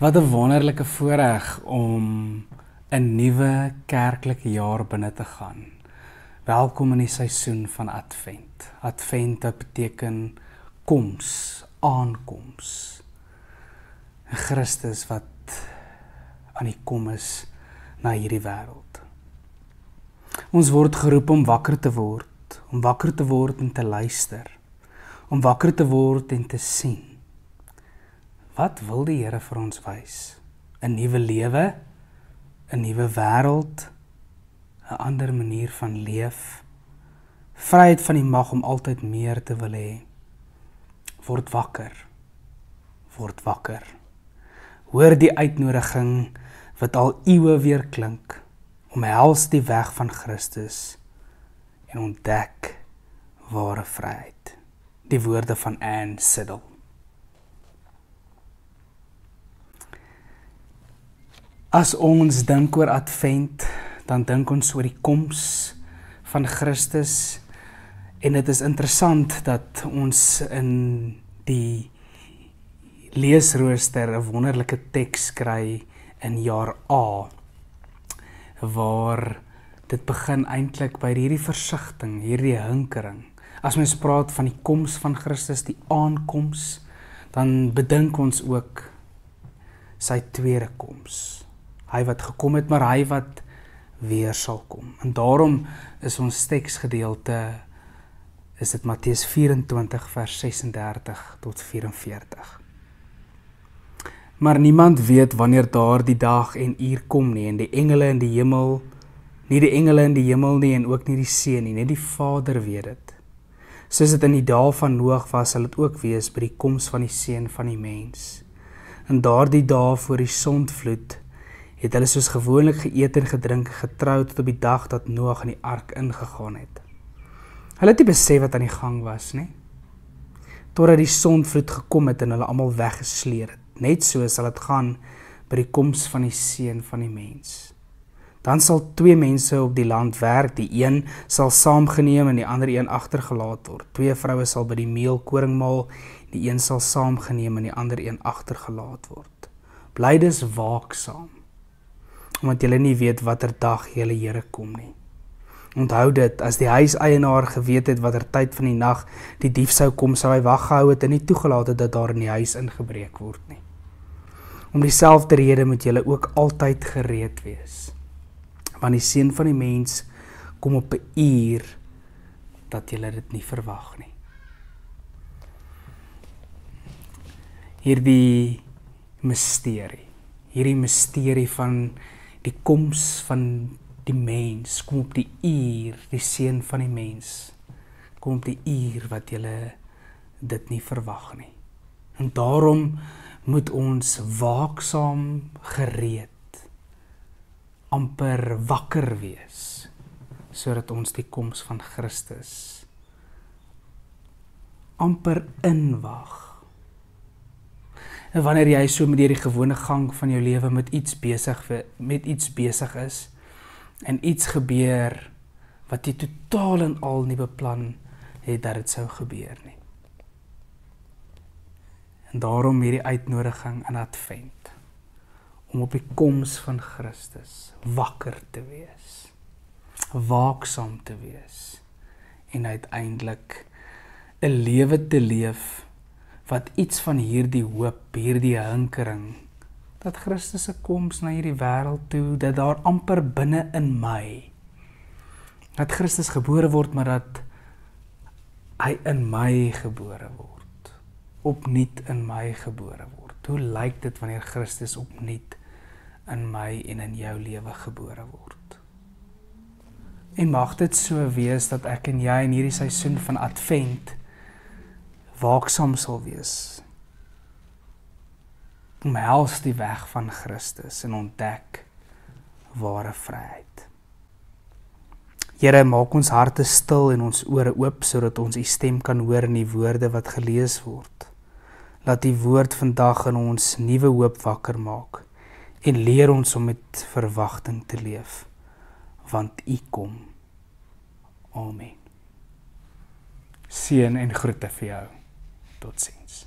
Wat 'n wonderlike voorreg om 'n nuwe kerklike jaar binne te gaan. Welkom in die seisoen van Advent. Advent beteken koms, aankoms. 'n Christus wat aan die kom is na hierdie wêreld. Ons word geroep om wakker te word en te luister, om wakker te word en te sien. Wat wil die Here vir ons wys? 'n Nuwe lewe, 'n nuwe wêreld, 'n ander manier van leef, vryheid van die mag om altyd meer te wil hê. Word wakker, word wakker. Hoor die uitnodiging wat al eeue weer klink, omhels die weg van Christus en ontdek ware vryheid. Die woorde van Anne Siddle. As ons dink oor Advent, dan dink ons oor die koms van Christus. En dit is interessant dat ons in die leesrooster 'n wonderlike teks kry in jaar A, waar dit begin eintlik by hierdie versigtiging, hierdie hinkering. As mens praat van die koms van Christus, die aankoms, dan bedink ons ook sy tweede koms. Hy wat gekom het, maar hy wat weer sal kom. En daarom is ons teksgedeelte, is dit Matteus 24 vers 36 tot 44. Maar niemand weet wanneer daardie dag en uur kom nie, en die engele in die hemel, nie die engele in die hemel nie, en ook nie die Seun nie, net die Vader weet dit. Soos dit in die dae van Noag was, sal dit ook wees by die koms van die Seun van die mens. En daardie dae voor die sondvloed het hulle soos gewoonlik geëet en gedrink en getrou tot op die dag dat Noag in die ark ingegaan het. Hulle het nie besef wat aan die gang was nie, totdat die sondvloed gekom het en hulle almal weggesleer het. Net so sal dit gaan by die koms van die Seun van die mens. Dan sal twee mense op die land werk, die een sal saamgeneem en die ander een agtergelaat word. Twee vroue sal by die meelkoring maal, die een sal saamgeneem en die ander een agtergelaat word. Bly dus waaksaam, omdat julle nie weet watter dag julle Here kom nie. Onthou dit, as die huiseienaar geweet het watter tyd van die nag die dief sou kom, sou hy wag gehou het en nie toegelaat het dat daar in die huis ingebreek word nie. Om dieselfde rede moet julle ook altyd gereed wees, want die Seun van die mens kom op 'n uur dat julle dit nie verwag nie. Hierdie misterie van die koms van die mens, kom op die uur, die Seun van die mens, kom op die uur wat julle dit nie verwag nie. En daarom moet ons waaksaam gereed, amper wakker wees, sodat ons die koms van Christus amper inwag. En wanneer jy so met die gewone gang van jou lewe met iets besig is, en iets gebeur wat jy totaal en al nie beplan het dat dit sou gebeur nie. En daarom hierdie uitnodiging in Advent, om op die koms van Christus wakker te wees, waaksaam te wees, en uiteindelik 'n lewe te leef, wat iets van hierdie hoop, hierdie hinkering, dat Christus se koms na hierdie wêreld toe, dat daar amper binne in my, dat Christus gebore word, maar dat hy in my gebore word, opnuut in my gebore word. Hoe lyk dit wanneer Christus opnuut in my en in jou lewe gebore word? En mag dit so wees dat ek en jy in hierdie seisoen van Advent waaksaam sal wees, omhels die weg van Christus en ontdek ware vryheid. Here, maak ons harte stil en ons ore oop, sodat ons u stem kan hoor in die woorde wat gelees word. Laat die woord vandag in ons nuwe hoop wakker maak en leer ons om met verwagting te leef, want u kom. Amen. Seën en groete vir jou. Totsiens.